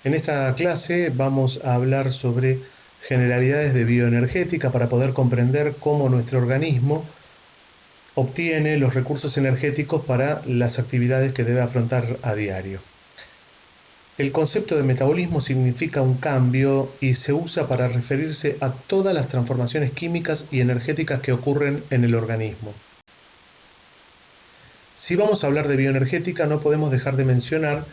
En esta clase vamos a hablar sobre generalidades de bioenergética para poder comprender cómo nuestro organismo obtiene los recursos energéticos para las actividades que debe afrontar a diario. El concepto de metabolismo significa un cambio y se usa para referirse a todas las transformaciones químicas y energéticas que ocurren en el organismo. Si vamos a hablar de bioenergética, no podemos dejar de mencionar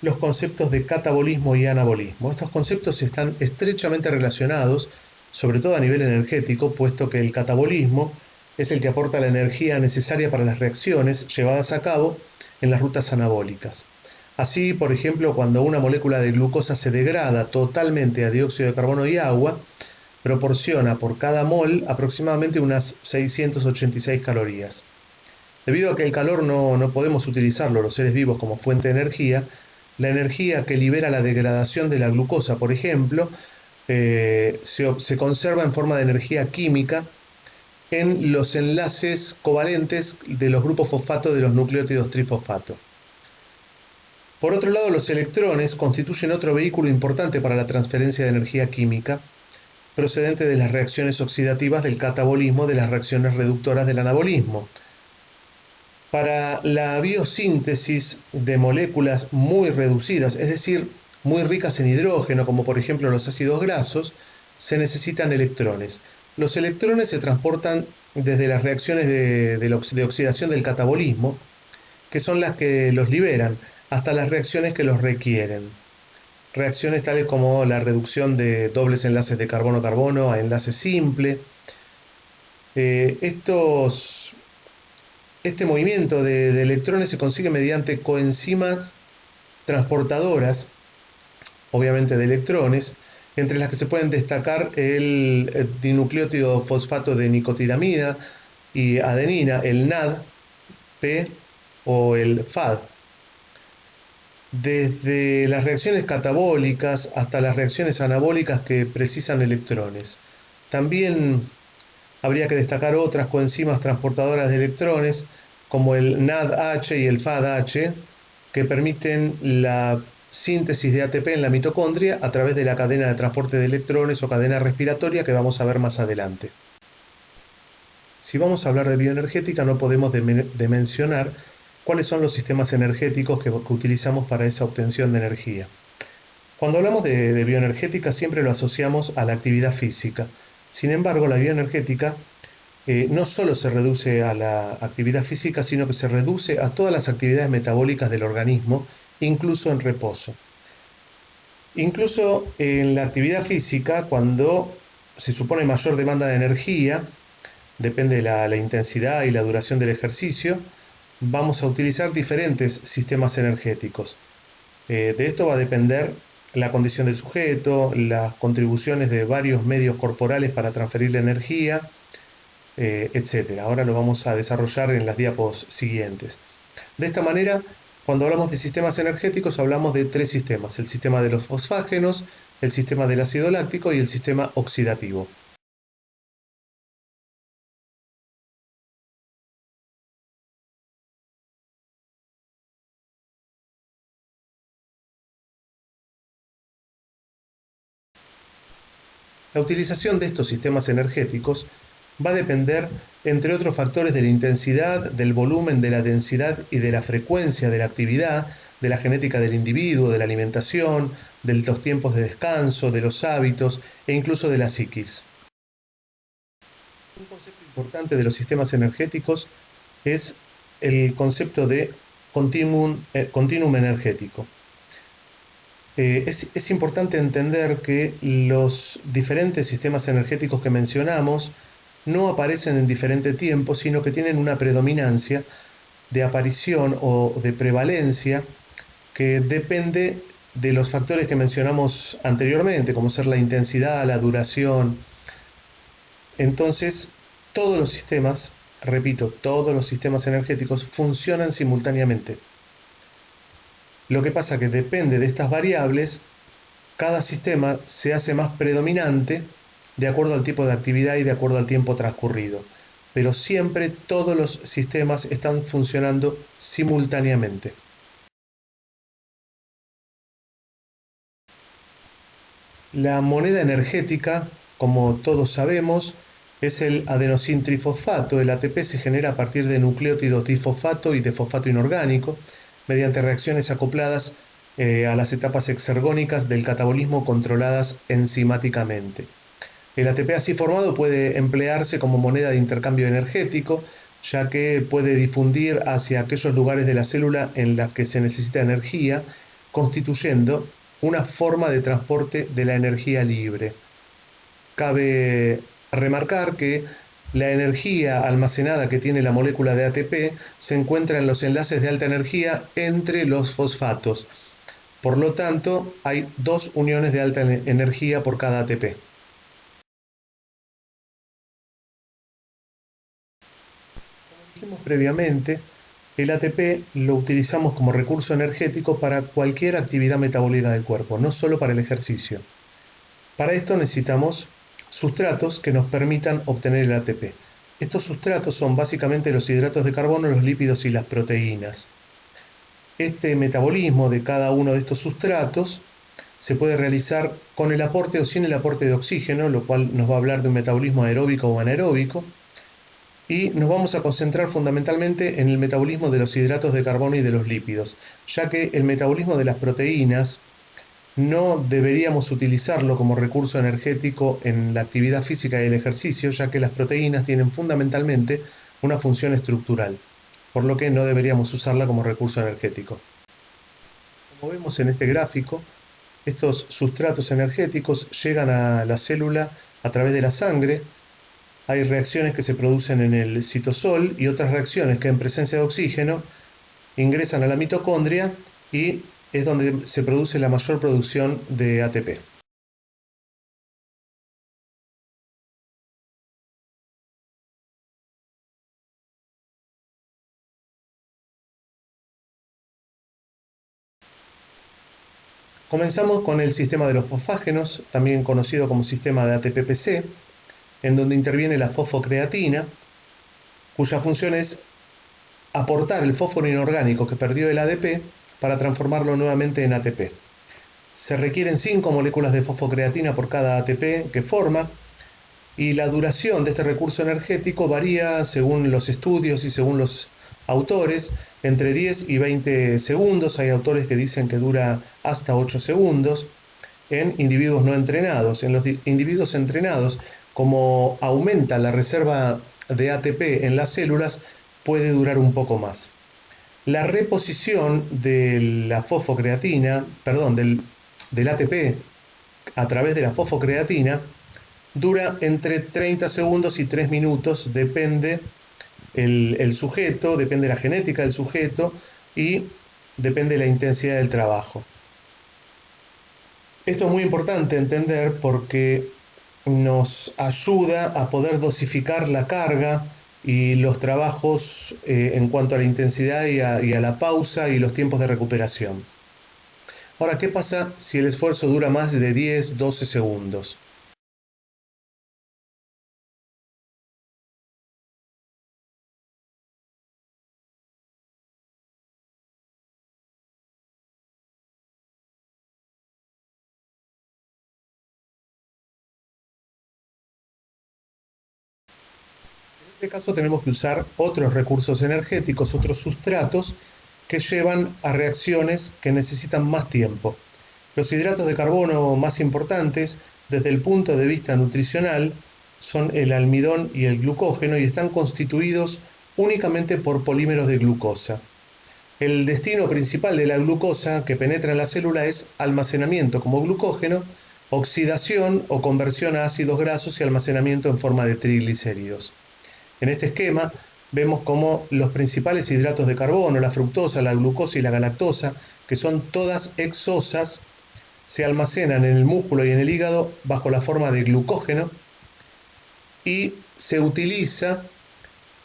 los conceptos de catabolismo y anabolismo. Estos conceptos están estrechamente relacionados, sobre todo a nivel energético, puesto que el catabolismo es el que aporta la energía necesaria para las reacciones llevadas a cabo en las rutas anabólicas. Así, por ejemplo, cuando una molécula de glucosa se degrada totalmente a dióxido de carbono y agua, proporciona por cada mol aproximadamente unas 686 calorías. Debido a que el calor no podemos utilizarlo los seres vivos como fuente de energía, la energía que libera la degradación de la glucosa, por ejemplo, se conserva en forma de energía química en los enlaces covalentes de los grupos fosfato de los nucleótidos trifosfato. Por otro lado, los electrones constituyen otro vehículo importante para la transferencia de energía química, procedente de las reacciones oxidativas del catabolismo de las reacciones reductoras del anabolismo. Para la biosíntesis de moléculas muy reducidas, es decir, muy ricas en hidrógeno, como por ejemplo los ácidos grasos, se necesitan electrones. Los electrones se transportan desde las reacciones de oxidación del catabolismo, que son las que los liberan, hasta las reacciones que los requieren. Reacciones tales como la reducción de dobles enlaces de carbono-carbono a enlace simple. Este movimiento de electrones se consigue mediante coenzimas transportadoras, obviamente de electrones, entre las que se pueden destacar el dinucleótido fosfato de nicotinamida y adenina, el NAD-P o el FAD. Desde las reacciones catabólicas hasta las reacciones anabólicas que precisan electrones. También habría que destacar otras coenzimas transportadoras de electrones, como el NADH y el FADH, que permiten la síntesis de ATP en la mitocondria a través de la cadena de transporte de electrones o cadena respiratoria que vamos a ver más adelante. Si vamos a hablar de bioenergética, no podemos de mencionar cuáles son los sistemas energéticos que utilizamos para esa obtención de energía. Cuando hablamos de bioenergética siempre lo asociamos a la actividad física. Sin embargo, la bioenergética no solo se reduce a la actividad física, sino que se reduce a todas las actividades metabólicas del organismo, incluso en reposo. Incluso en la actividad física, cuando se supone mayor demanda de energía, depende de la intensidad y la duración del ejercicio, vamos a utilizar diferentes sistemas energéticos. De esto va a depender la condición del sujeto, las contribuciones de varios medios corporales para transferir la energía, etc. Ahora lo vamos a desarrollar en las diapos siguientes. De esta manera, cuando hablamos de sistemas energéticos, hablamos de tres sistemas: el sistema de los fosfágenos, el sistema del ácido láctico y el sistema oxidativo. La utilización de estos sistemas energéticos va a depender, entre otros factores, de la intensidad, del volumen, de la densidad y de la frecuencia de la actividad, de la genética del individuo, de la alimentación, de los tiempos de descanso, de los hábitos e incluso de la psiquis. Un concepto importante de los sistemas energéticos es el concepto de continuum energético. Es importante entender que los diferentes sistemas energéticos que mencionamos no aparecen en diferente tiempo, sino que tienen una predominancia de aparición o de prevalencia que depende de los factores que mencionamos anteriormente, como ser la intensidad, la duración. Entonces, todos los sistemas, repito, todos los sistemas energéticos funcionan simultáneamente. Lo que pasa que depende de estas variables, cada sistema se hace más predominante de acuerdo al tipo de actividad y de acuerdo al tiempo transcurrido. Pero siempre todos los sistemas están funcionando simultáneamente. La moneda energética, como todos sabemos, es el adenosintrifosfato. El ATP se genera a partir de nucleótidos difosfato y de fosfato inorgánico mediante reacciones acopladas a las etapas exergónicas del catabolismo controladas enzimáticamente. El ATP así formado puede emplearse como moneda de intercambio energético, ya que puede difundir hacia aquellos lugares de la célula en los que se necesita energía, constituyendo una forma de transporte de la energía libre. Cabe remarcar que la energía almacenada que tiene la molécula de ATP se encuentra en los enlaces de alta energía entre los fosfatos. Por lo tanto, hay dos uniones de alta energía por cada ATP. Como dijimos previamente, el ATP lo utilizamos como recurso energético para cualquier actividad metabólica del cuerpo, no solo para el ejercicio. Para esto necesitamos sustratos que nos permitan obtener el ATP. Estos sustratos son básicamente los hidratos de carbono, los lípidos y las proteínas. Este metabolismo de cada uno de estos sustratos se puede realizar con el aporte o sin el aporte de oxígeno, lo cual nos va a hablar de un metabolismo aeróbico o anaeróbico. Y nos vamos a concentrar fundamentalmente en el metabolismo de los hidratos de carbono y de los lípidos, ya que el metabolismo de las proteínas no deberíamos utilizarlo como recurso energético en la actividad física y el ejercicio, ya que las proteínas tienen fundamentalmente una función estructural, por lo que no deberíamos usarla como recurso energético. Como vemos en este gráfico, estos sustratos energéticos llegan a la célula a través de la sangre. Hay reacciones que se producen en el citosol y otras reacciones que en presencia de oxígeno ingresan a la mitocondria y es donde se produce la mayor producción de ATP. Comenzamos con el sistema de los fosfágenos, también conocido como sistema de ATP-PC, en donde interviene la fosfocreatina, cuya función es aportar el fósforo inorgánico que perdió el ADP para transformarlo nuevamente en ATP. Se requieren 5 moléculas de fosfocreatina por cada ATP que forma, y la duración de este recurso energético varía según los estudios y según los autores, entre 10 y 20 segundos. Hay autores que dicen que dura hasta 8 segundos en individuos no entrenados. En los individuos entrenados, como aumenta la reserva de ATP en las células, puede durar un poco más. La reposición de la fosfocreatina, del ATP a través de la fosfocreatina dura entre 30 segundos y 3 minutos, depende el sujeto, depende la genética del sujeto y depende la intensidad del trabajo. Esto es muy importante entender porque nos ayuda a poder dosificar la carga y los trabajos en cuanto a la intensidad y a la pausa y los tiempos de recuperación. Ahora, ¿qué pasa si el esfuerzo dura más de 10-12 segundos? En este caso tenemos que usar otros recursos energéticos, otros sustratos que llevan a reacciones que necesitan más tiempo. Los hidratos de carbono más importantes desde el punto de vista nutricional son el almidón y el glucógeno y están constituidos únicamente por polímeros de glucosa. El destino principal de la glucosa que penetra en la célula es almacenamiento como glucógeno, oxidación o conversión a ácidos grasos y almacenamiento en forma de triglicéridos. En este esquema vemos cómo los principales hidratos de carbono, la fructosa, la glucosa y la galactosa, que son todas exosas, se almacenan en el músculo y en el hígado bajo la forma de glucógeno y se utiliza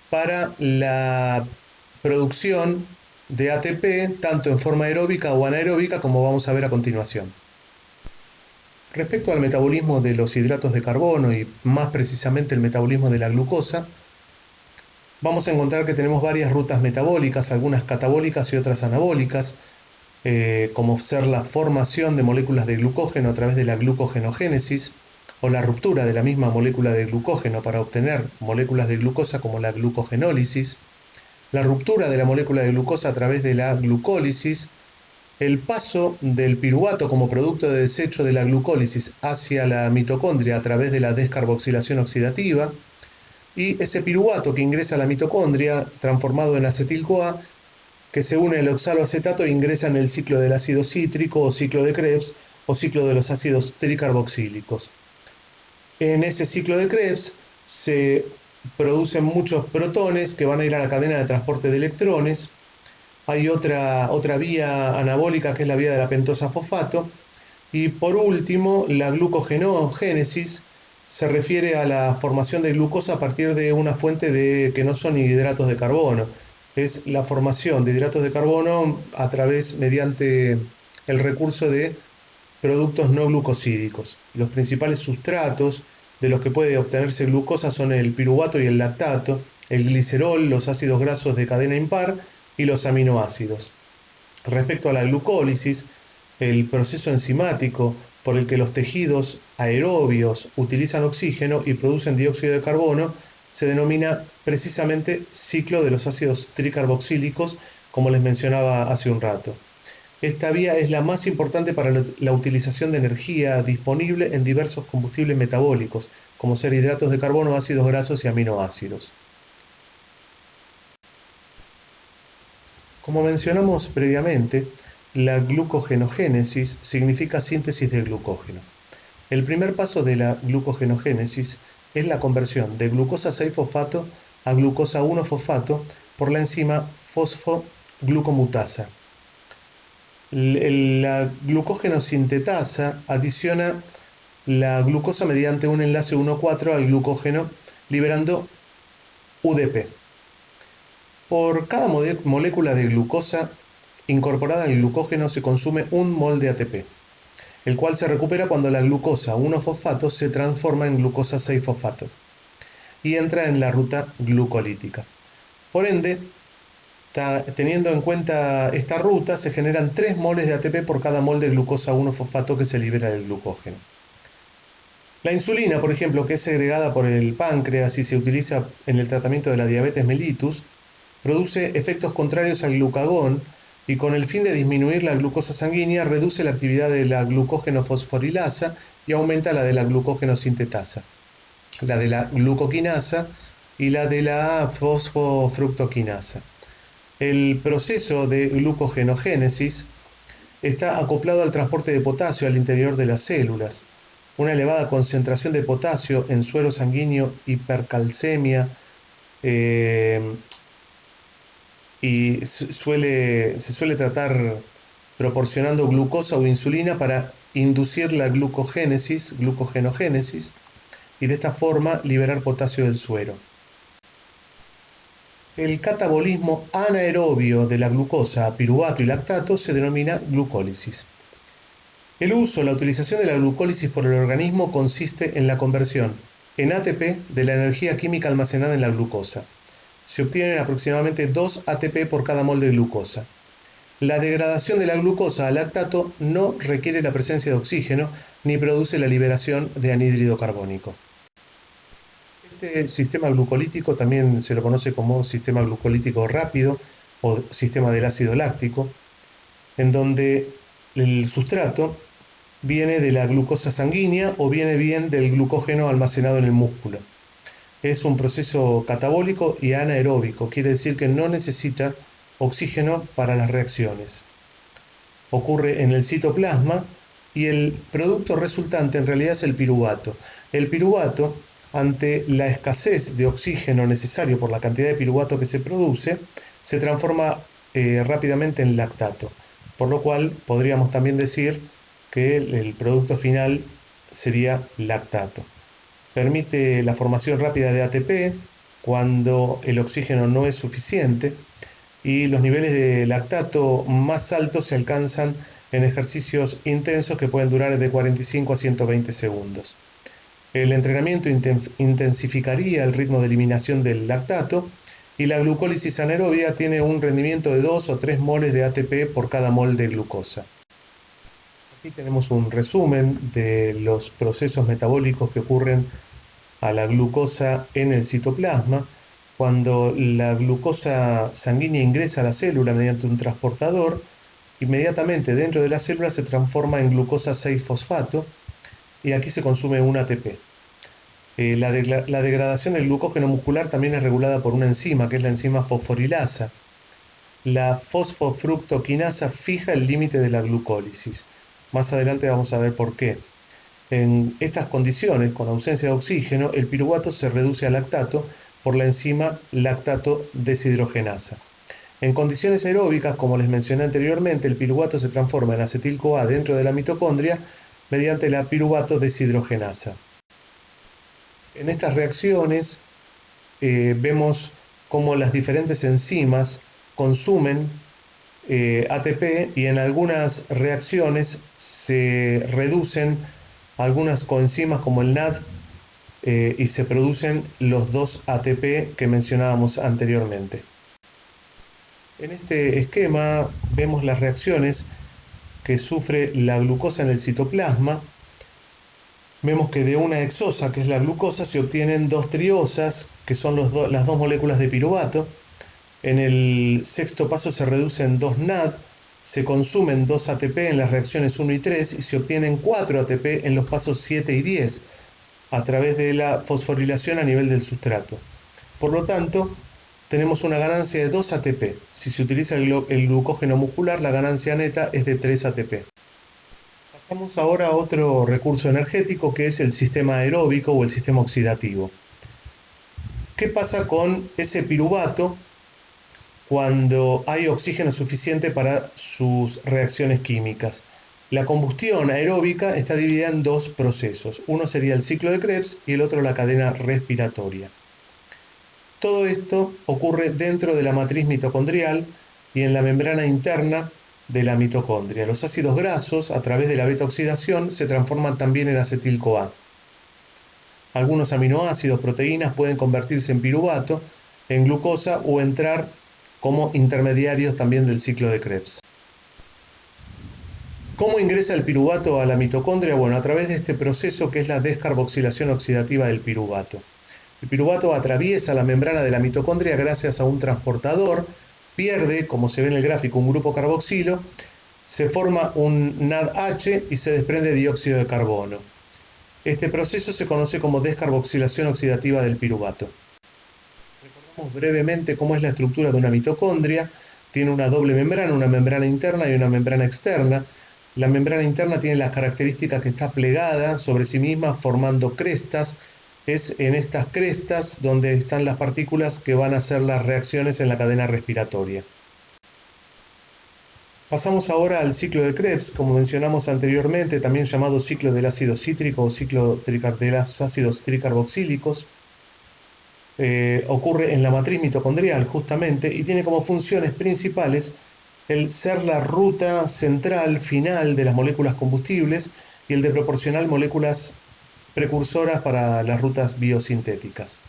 para la producción de ATP tanto en forma aeróbica o anaeróbica, como vamos a ver a continuación. Respecto al metabolismo de los hidratos de carbono y más precisamente el metabolismo de la glucosa, vamos a encontrar que tenemos varias rutas metabólicas, algunas catabólicas y otras anabólicas. como ser la formación de moléculas de glucógeno a través de la glucogenogénesis o la ruptura de la misma molécula de glucógeno para obtener moléculas de glucosa como la glucogenólisis, la ruptura de la molécula de glucosa a través de la glucólisis, el paso del piruvato como producto de desecho de la glucólisis hacia la mitocondria a través de la descarboxilación oxidativa, y ese piruvato que ingresa a la mitocondria transformado en acetil-CoA, que se une al oxaloacetato e ingresa en el ciclo del ácido cítrico o ciclo de Krebs o ciclo de los ácidos tricarboxílicos. En ese ciclo de Krebs se producen muchos protones que van a ir a la cadena de transporte de electrones. Hay otra vía anabólica que es la vía de la pentosa fosfato. Y por último, la glucogenogénesis se refiere a la formación de glucosa a partir de una fuente que no son hidratos de carbono. Es la formación de hidratos de carbono mediante el recurso de productos no glucosídicos. Los principales sustratos de los que puede obtenerse glucosa son el piruvato y el lactato, el glicerol, los ácidos grasos de cadena impar y los aminoácidos. Respecto a la glucólisis, el proceso enzimático por el que los tejidos aerobios utilizan oxígeno y producen dióxido de carbono se denomina precisamente ciclo de los ácidos tricarboxílicos, como les mencionaba hace un rato. Esta vía es la más importante para la utilización de energía disponible en diversos combustibles metabólicos, como ser hidratos de carbono, ácidos grasos y aminoácidos. Como mencionamos previamente, la glucogenogénesis significa síntesis de glucógeno. El primer paso de la glucogenogénesis es la conversión de glucosa 6-fosfato a glucosa 1-fosfato por la enzima fosfoglucomutasa. La glucógeno-sintetasa adiciona la glucosa mediante un enlace 1,4 al glucógeno, liberando UDP. Por cada molécula de glucosa incorporada al glucógeno se consume 1 mol de ATP, el cual se recupera cuando la glucosa 1-fosfato se transforma en glucosa 6-fosfato y entra en la ruta glucolítica. Por ende, teniendo en cuenta esta ruta, se generan 3 moles de ATP por cada mol de glucosa 1-fosfato que se libera del glucógeno. La insulina, por ejemplo, que es segregada por el páncreas y se utiliza en el tratamiento de la diabetes mellitus, produce efectos contrarios al glucagón y con el fin de disminuir la glucosa sanguínea reduce la actividad de la glucógeno-fosforilasa y aumenta la de la glucógeno-sintetasa, la de la glucoquinasa y la de la fosfofructoquinasa. El proceso de glucogenogénesis está acoplado al transporte de potasio al interior de las células. Una elevada concentración de potasio en suero sanguíneo, hipercalcemia, y se suele tratar proporcionando glucosa o insulina para inducir la glucogenogénesis, y de esta forma liberar potasio del suero. El catabolismo anaerobio de la glucosa, piruvato y lactato se denomina glucólisis. La utilización de la glucólisis por el organismo consiste en la conversión en ATP de la energía química almacenada en la glucosa. Se obtienen aproximadamente 2 ATP por cada mol de glucosa. La degradación de la glucosa al lactato no requiere la presencia de oxígeno ni produce la liberación de anhídrido carbónico. Este sistema glucolítico también se lo conoce como sistema glucolítico rápido o sistema del ácido láctico, en donde el sustrato viene de la glucosa sanguínea o viene bien del glucógeno almacenado en el músculo. Es un proceso catabólico y anaeróbico, quiere decir que no necesita oxígeno para las reacciones. Ocurre en el citoplasma y el producto resultante en realidad es el piruvato. El piruvato, ante la escasez de oxígeno necesario por la cantidad de piruvato que se produce, se transforma rápidamente en lactato, por lo cual podríamos también decir que el producto final sería lactato. Permite la formación rápida de ATP cuando el oxígeno no es suficiente y los niveles de lactato más altos se alcanzan en ejercicios intensos que pueden durar de 45 a 120 segundos. El entrenamiento intensificaría el ritmo de eliminación del lactato y la glucólisis anaerobia tiene un rendimiento de 2 o 3 moles de ATP por cada mol de glucosa. Aquí tenemos un resumen de los procesos metabólicos que ocurren a la glucosa en el citoplasma. Cuando la glucosa sanguínea ingresa a la célula mediante un transportador, inmediatamente dentro de la célula se transforma en glucosa 6-fosfato y aquí se consume un ATP. La degradación del glucógeno muscular también es regulada por una enzima, que es la enzima fosforilasa. La fosfofructoquinasa fija el límite de la glucólisis. Más adelante vamos a ver por qué. En estas condiciones, con ausencia de oxígeno, el piruvato se reduce a lactato por la enzima lactato deshidrogenasa. En condiciones aeróbicas, como les mencioné anteriormente, el piruvato se transforma en acetil-CoA dentro de la mitocondria mediante la piruvato deshidrogenasa. En estas reacciones vemos cómo las diferentes enzimas consumen ATP y en algunas reacciones se reducen algunas coenzimas como el NAD y se producen los 2 ATP que mencionábamos anteriormente. En este esquema vemos las reacciones que sufre la glucosa en el citoplasma. Vemos que de una hexosa, que es la glucosa, se obtienen 2 triosas, que son las 2 moléculas de piruvato. En el sexto paso se reducen 2 NAD, se consumen 2 ATP en las reacciones 1 y 3 y se obtienen 4 ATP en los pasos 7 y 10 a través de la fosforilación a nivel del sustrato. Por lo tanto, tenemos una ganancia de 2 ATP. Si se utiliza el glucógeno muscular, la ganancia neta es de 3 ATP. Pasamos ahora a otro recurso energético que es el sistema aeróbico o el sistema oxidativo. ¿Qué pasa con ese piruvato cuando hay oxígeno suficiente para sus reacciones químicas? La combustión aeróbica está dividida en 2 procesos. Uno sería el ciclo de Krebs y el otro la cadena respiratoria. Todo esto ocurre dentro de la matriz mitocondrial y en la membrana interna de la mitocondria. Los ácidos grasos, a través de la beta-oxidación, se transforman también en acetil-CoA. Algunos aminoácidos, proteínas, pueden convertirse en piruvato, en glucosa o entrar como intermediarios también del ciclo de Krebs. ¿Cómo ingresa el piruvato a la mitocondria? Bueno, a través de este proceso que es la descarboxilación oxidativa del piruvato. El piruvato atraviesa la membrana de la mitocondria gracias a un transportador, pierde, como se ve en el gráfico, un grupo carboxilo, se forma un NADH y se desprende dióxido de carbono. Este proceso se conoce como descarboxilación oxidativa del piruvato. Recordamos brevemente cómo es la estructura de una mitocondria. Tiene una doble membrana, una membrana interna y una membrana externa. La membrana interna tiene la característica que está plegada sobre sí misma formando crestas. Es en estas crestas donde están las partículas que van a hacer las reacciones en la cadena respiratoria. Pasamos ahora al ciclo de Krebs, como mencionamos anteriormente, también llamado ciclo del ácido cítrico o ciclo de los ácidos tricarboxílicos. Ocurre en la matriz mitocondrial justamente y tiene como funciones principales el ser la ruta central final de las moléculas combustibles y el de proporcionar moléculas precursoras para las rutas biosintéticas.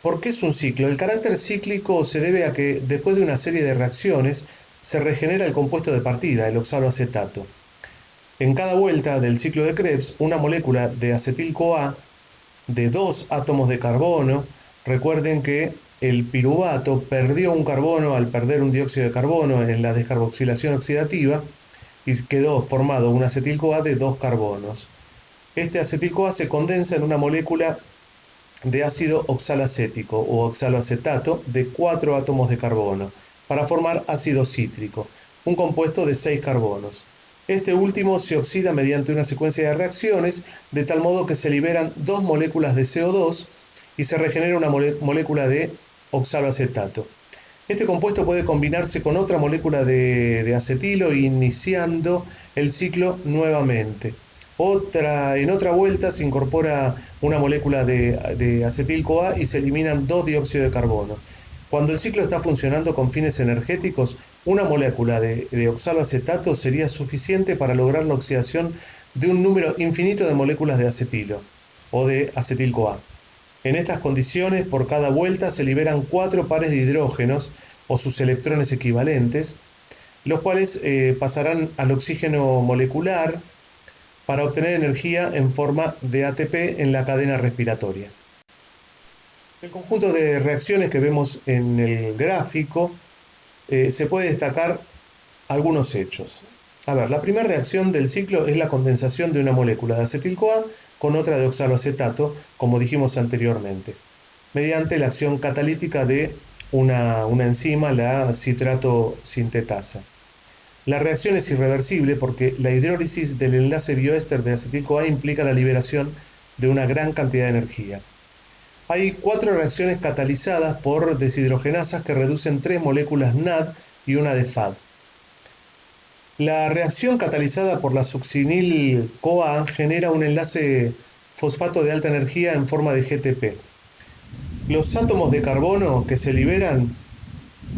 ¿Por qué es un ciclo? El carácter cíclico se debe a que después de una serie de reacciones se regenera el compuesto de partida, el oxaloacetato. En cada vuelta del ciclo de Krebs, una molécula de acetil-CoA de 2 átomos de carbono, recuerden que el piruvato perdió un carbono al perder un dióxido de carbono en la descarboxilación oxidativa y quedó formado un acetil-CoA de 2 carbonos. Este acetil-CoA se condensa en una molécula de ácido oxalacético o oxaloacetato de 4 átomos de carbono para formar ácido cítrico, un compuesto de 6 carbonos. Este último se oxida mediante una secuencia de reacciones de tal modo que se liberan 2 moléculas de CO2 y se regenera una molécula de oxaloacetato. Este compuesto puede combinarse con otra molécula de acetilo iniciando el ciclo nuevamente. En otra vuelta se incorpora una molécula de acetil-CoA y se eliminan 2 dióxidos de carbono. Cuando el ciclo está funcionando con fines energéticos, una molécula de oxaloacetato sería suficiente para lograr la oxidación de un número infinito de moléculas de acetilo o de acetil-CoA. En estas condiciones, por cada vuelta se liberan 4 pares de hidrógenos o sus electrones equivalentes, los cuales pasarán al oxígeno molecular para obtener energía en forma de ATP en la cadena respiratoria. El conjunto de reacciones que vemos en el gráfico se puede destacar algunos hechos. A ver, la primera reacción del ciclo es la condensación de una molécula de acetil-CoA con otra de oxaloacetato, como dijimos anteriormente, mediante la acción catalítica de una enzima, la citrato sintetasa. La reacción es irreversible porque la hidrólisis del enlace bioéster de acetil-CoA implica la liberación de una gran cantidad de energía. Hay 4 reacciones catalizadas por deshidrogenasas que reducen 3 moléculas NAD y una de FAD. La reacción catalizada por la succinil-CoA genera un enlace fosfato de alta energía en forma de GTP. Los átomos de carbono que se liberan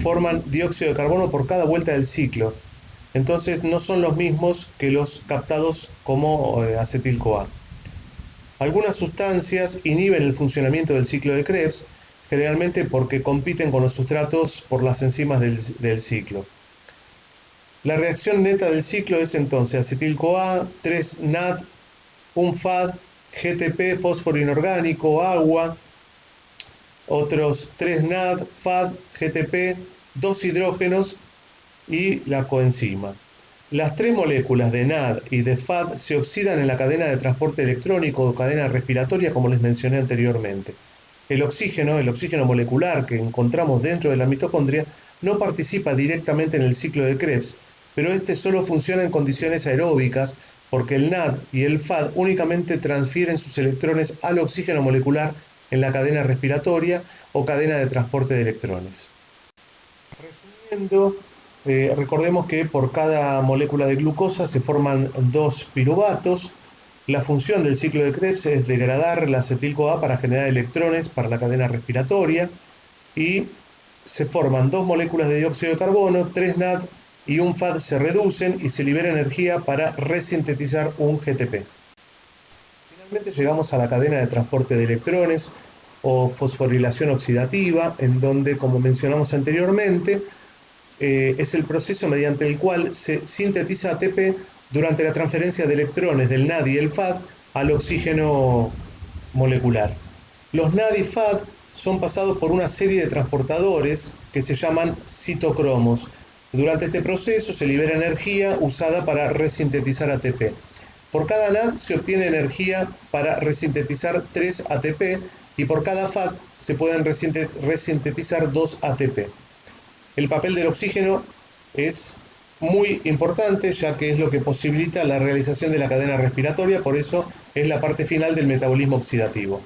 forman dióxido de carbono por cada vuelta del ciclo, entonces no son los mismos que los captados como acetil-CoA. Algunas sustancias inhiben el funcionamiento del ciclo de Krebs, generalmente porque compiten con los sustratos por las enzimas del ciclo. La reacción neta del ciclo es entonces acetil-CoA, 3 NAD, un FAD, GTP, fósforo inorgánico, agua, otros 3 NAD, FAD, GTP, 2 hidrógenos y la coenzima. Las 3 moléculas de NAD y de FAD se oxidan en la cadena de transporte electrónico o cadena respiratoria, como les mencioné anteriormente. El oxígeno molecular que encontramos dentro de la mitocondria no participa directamente en el ciclo de Krebs, pero este solo funciona en condiciones aeróbicas porque el NAD y el FAD únicamente transfieren sus electrones al oxígeno molecular en la cadena respiratoria o cadena de transporte de electrones. Resumiendo, recordemos que por cada molécula de glucosa se forman 2 piruvatos. La función del ciclo de Krebs es degradar la acetil-CoA para generar electrones para la cadena respiratoria y se forman 2 moléculas de dióxido de carbono, 3 NAD y un FAD se reducen y se libera energía para resintetizar un GTP. Finalmente llegamos a la cadena de transporte de electrones o fosforilación oxidativa, en donde, como mencionamos anteriormente, es el proceso mediante el cual se sintetiza ATP durante la transferencia de electrones del NAD y el FAD al oxígeno molecular. Los NAD y FAD son pasados por una serie de transportadores que se llaman citocromos. Durante este proceso se libera energía usada para resintetizar ATP. Por cada NAD se obtiene energía para resintetizar 3 ATP y por cada FAD se pueden resintetizar 2 ATP. El papel del oxígeno es muy importante, ya que es lo que posibilita la realización de la cadena respiratoria, por eso es la parte final del metabolismo oxidativo.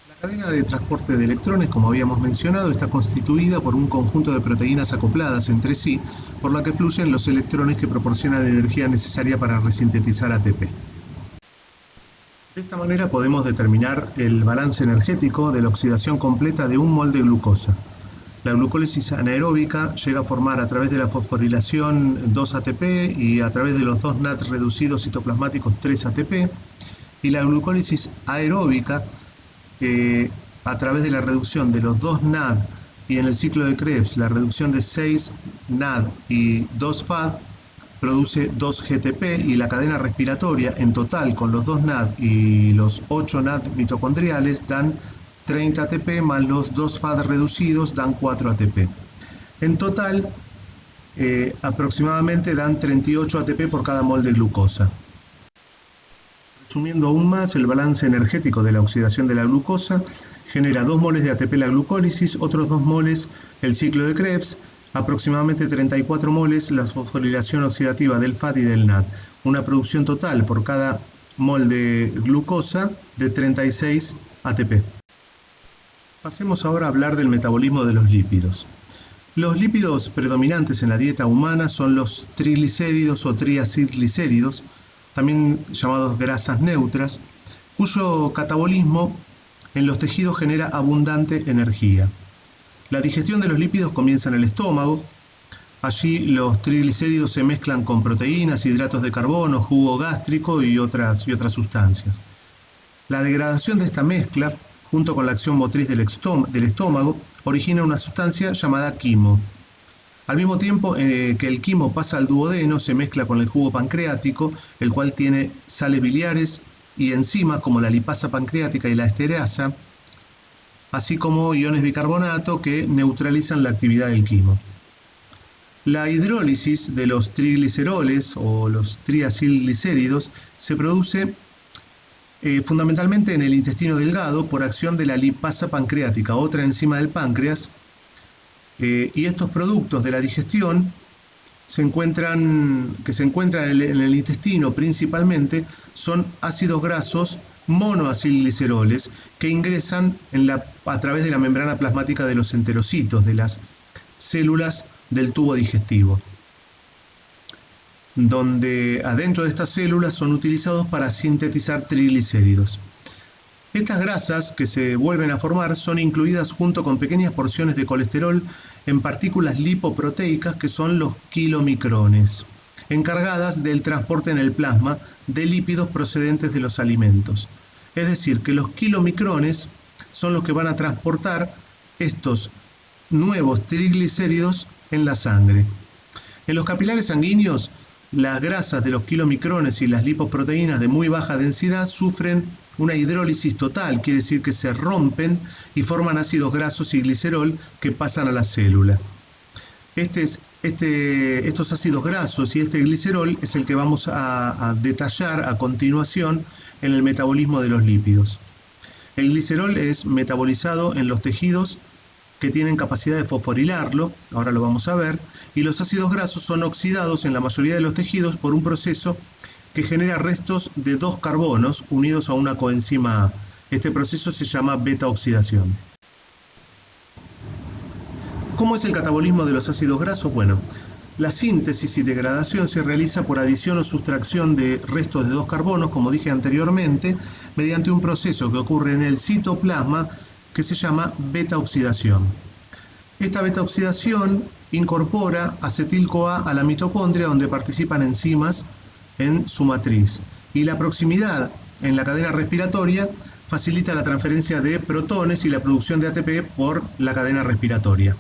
La cadena de transporte de electrones, como habíamos mencionado, está constituida por un conjunto de proteínas acopladas entre sí, por la que fluyen los electrones que proporcionan la energía necesaria para resintetizar ATP. De esta manera podemos determinar el balance energético de la oxidación completa de un mol de glucosa. La glucólisis anaeróbica llega a formar a través de la fosforilación 2 ATP y a través de los 2 NAD reducidos citoplasmáticos 3 ATP, y la glucólisis aeróbica a través de la reducción de los 2 NAD y en el ciclo de Krebs la reducción de 6 NAD y 2 FAD produce 2 GTP, y la cadena respiratoria en total con los 2 NAD y los 8 NAD mitocondriales dan 30 ATP más los 2 FAD reducidos dan 4 ATP. En total, aproximadamente dan 38 ATP por cada mol de glucosa. Resumiendo aún más, el balance energético de la oxidación de la glucosa genera 2 moles de ATP la glucólisis, otros 2 moles el ciclo de Krebs, aproximadamente 34 moles la fosforilación oxidativa del FAD y del NAD, una producción total por cada mol de glucosa de 36 ATP. Pasemos ahora a hablar del metabolismo de los lípidos. Los lípidos predominantes en la dieta humana son los triglicéridos o triacilglicéridos, también llamados grasas neutras, cuyo catabolismo en los tejidos genera abundante energía. La digestión de los lípidos comienza en el estómago. Allí los triglicéridos se mezclan con proteínas, hidratos de carbono, jugo gástrico y otras sustancias. La degradación de esta mezcla junto con la acción motriz del estómago, origina una sustancia llamada quimo. Al mismo tiempo que el quimo pasa al duodeno, se mezcla con el jugo pancreático, el cual tiene sales biliares y enzimas como la lipasa pancreática y la esterasa, así como iones bicarbonato que neutralizan la actividad del quimo. La hidrólisis de los trigliceroles o los triacilglicéridos se produce fundamentalmente en el intestino delgado por acción de la lipasa pancreática, otra enzima del páncreas, y estos productos de la digestión se encuentran en el intestino principalmente son ácidos grasos monoacilgliceroles que ingresan a través de la membrana plasmática de los enterocitos, de las células del tubo digestivo, donde adentro de estas células son utilizados para sintetizar triglicéridos. Estas grasas que se vuelven a formar son incluidas junto con pequeñas porciones de colesterol en partículas lipoproteicas que son los kilomicrones, encargadas del transporte en el plasma de lípidos procedentes de los alimentos. Es decir, que los kilomicrones son los que van a transportar estos nuevos triglicéridos en la sangre. En los capilares sanguíneos, las grasas de los kilomicrones y las lipoproteínas de muy baja densidad sufren una hidrólisis total, quiere decir que se rompen y forman ácidos grasos y glicerol que pasan a las células. Estos ácidos grasos y este glicerol es el que vamos a detallar a continuación en el metabolismo de los lípidos. El glicerol es metabolizado en los tejidos que tienen capacidad de fosforilarlo, ahora lo vamos a ver, y los ácidos grasos son oxidados en la mayoría de los tejidos por un proceso que genera restos de dos carbonos unidos a una coenzima A. Este proceso se llama beta-oxidación. ¿Cómo es el catabolismo de los ácidos grasos? Bueno, la síntesis y degradación se realiza por adición o sustracción de restos de dos carbonos, como dije anteriormente, mediante un proceso que ocurre en el citoplasma que se llama beta-oxidación. Esta beta-oxidación incorpora acetil-CoA a la mitocondria, donde participan enzimas en su matriz, y la proximidad en la cadena respiratoria facilita la transferencia de protones y la producción de ATP por la cadena respiratoria.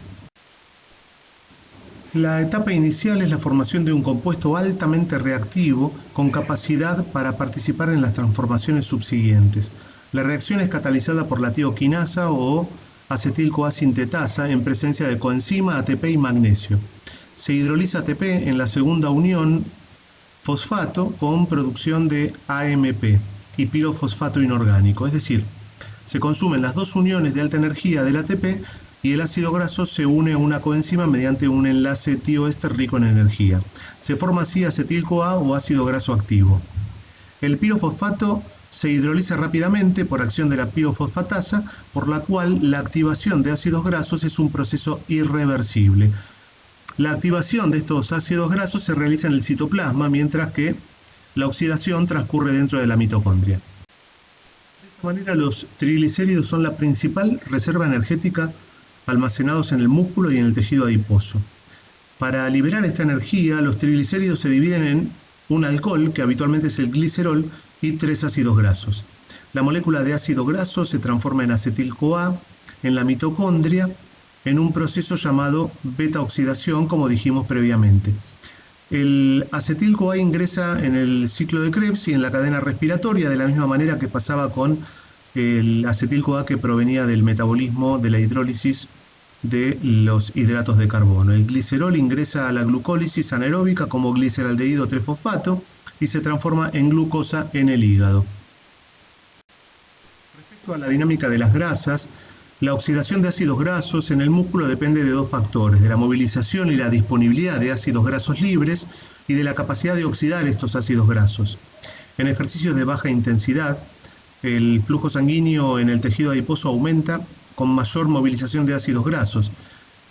La etapa inicial es la formación de un compuesto altamente reactivo con capacidad para participar en las transformaciones subsiguientes. La reacción es catalizada por la tioquinasa o acetil-CoA sintetasa en presencia de coenzima, ATP y magnesio. Se hidroliza ATP en la segunda unión fosfato con producción de AMP y pirofosfato inorgánico, es decir, se consumen las dos uniones de alta energía del ATP y el ácido graso se une a una coenzima mediante un enlace tioéster rico en energía. Se forma así acetil-CoA o ácido graso activo. El pirofosfato se hidroliza rápidamente por acción de la pirofosfatasa, por la cual la activación de ácidos grasos es un proceso irreversible. La activación de estos ácidos grasos se realiza en el citoplasma, mientras que la oxidación transcurre dentro de la mitocondria. De esta manera, los triglicéridos son la principal reserva energética almacenados en el músculo y en el tejido adiposo. Para liberar esta energía, los triglicéridos se dividen en un alcohol, que habitualmente es el glicerol, y tres ácidos grasos. La molécula de ácido graso se transforma en acetil-CoA en la mitocondria, en un proceso llamado beta-oxidación, como dijimos previamente. El acetil-CoA ingresa en el ciclo de Krebs y en la cadena respiratoria, de la misma manera que pasaba con el acetil-CoA que provenía del metabolismo de la hidrólisis de los hidratos de carbono. El glicerol ingresa a la glucólisis anaeróbica como gliceraldehído 3-fosfato y se transforma en glucosa en el hígado. Respecto a la dinámica de las grasas, la oxidación de ácidos grasos en el músculo depende de dos factores: de la movilización y la disponibilidad de ácidos grasos libres y de la capacidad de oxidar estos ácidos grasos. En ejercicios de baja intensidad, el flujo sanguíneo en el tejido adiposo aumenta con mayor movilización de ácidos grasos.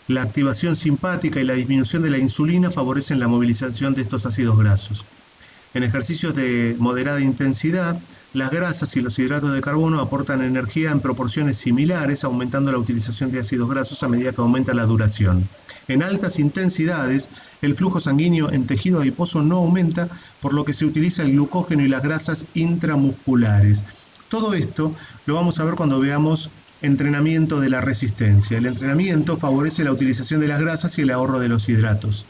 La activación simpática y la disminución de la insulina favorecen la movilización de estos ácidos grasos. En ejercicios de moderada intensidad, las grasas y los hidratos de carbono aportan energía en proporciones similares, aumentando la utilización de ácidos grasos a medida que aumenta la duración. En altas intensidades, el flujo sanguíneo en tejido adiposo no aumenta, por lo que se utiliza el glucógeno y las grasas intramusculares. Todo esto lo vamos a ver cuando veamos entrenamiento de la resistencia. El entrenamiento favorece la utilización de las grasas y el ahorro de los hidratos.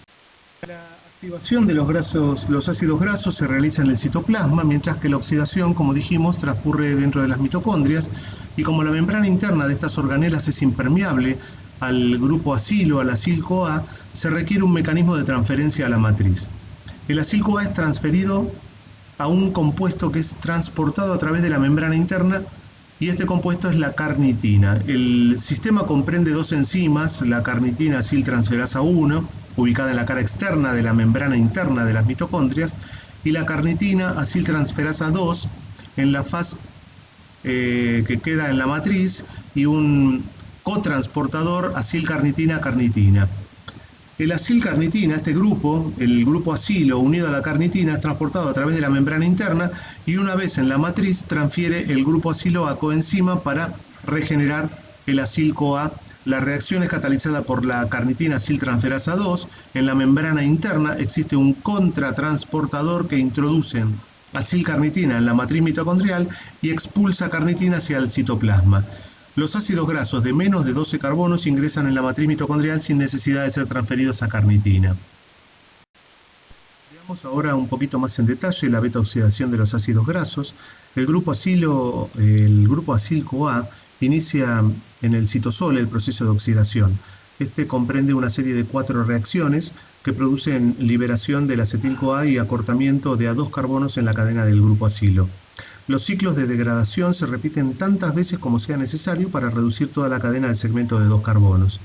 La activación de los ácidos grasos se realiza en el citoplasma, mientras que la oxidación, como dijimos, transcurre dentro de las mitocondrias, y como la membrana interna de estas organelas es impermeable al grupo acilo, al acil-CoA, se requiere un mecanismo de transferencia a la matriz. El acil-CoA es transferido a un compuesto que es transportado a través de la membrana interna, y este compuesto es la carnitina. El sistema comprende dos enzimas, la carnitina aciltransferasa 1, ubicada en la cara externa de la membrana interna de las mitocondrias, y la carnitina aciltransferasa 2 en la faz que queda en la matriz, y un cotransportador acilcarnitina-carnitina. El acilcarnitina, este grupo, el grupo acilo unido a la carnitina, es transportado a través de la membrana interna, y una vez en la matriz transfiere el grupo acilo a coenzima para regenerar el acil-CoA. La reacción es catalizada por la carnitina aciltransferasa 2. En la membrana interna existe un contratransportador que introduce acilcarnitina en la matriz mitocondrial y expulsa carnitina hacia el citoplasma. Los ácidos grasos de menos de 12 carbonos ingresan en la matriz mitocondrial sin necesidad de ser transferidos a carnitina. Veamos ahora un poquito más en detalle la beta-oxidación de los ácidos grasos. El grupo acil-CoA inicia en el citosol el proceso de oxidación. Este comprende una serie de 4 reacciones que producen liberación del acetil-CoA y acortamiento de A2 carbonos en la cadena del grupo acilo. Los ciclos de degradación se repiten tantas veces como sea necesario para reducir toda la cadena del segmento de 2 carbonos.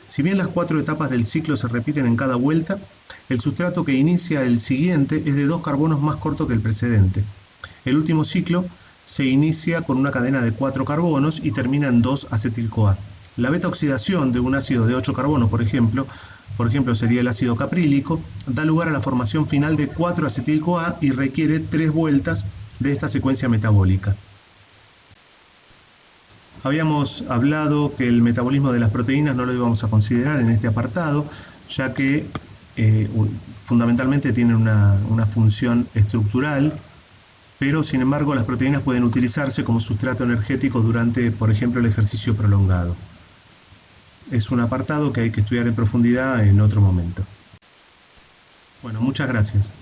Si bien las 4 etapas del ciclo se repiten en cada vuelta, el sustrato que inicia el siguiente es de 2 carbonos más corto que el precedente. El último ciclo se inicia con una cadena de 4 carbonos y termina en 2 acetil-CoA. La beta-oxidación de un ácido de 8 carbonos, por ejemplo sería el ácido caprílico, da lugar a la formación final de 4 acetil-CoA y requiere 3 vueltas de esta secuencia metabólica. Habíamos hablado que el metabolismo de las proteínas no lo íbamos a considerar en este apartado, ya que fundamentalmente tienen una función estructural, pero sin embargo las proteínas pueden utilizarse como sustrato energético durante, por ejemplo, el ejercicio prolongado. Es un apartado que hay que estudiar en profundidad en otro momento. Bueno, muchas gracias.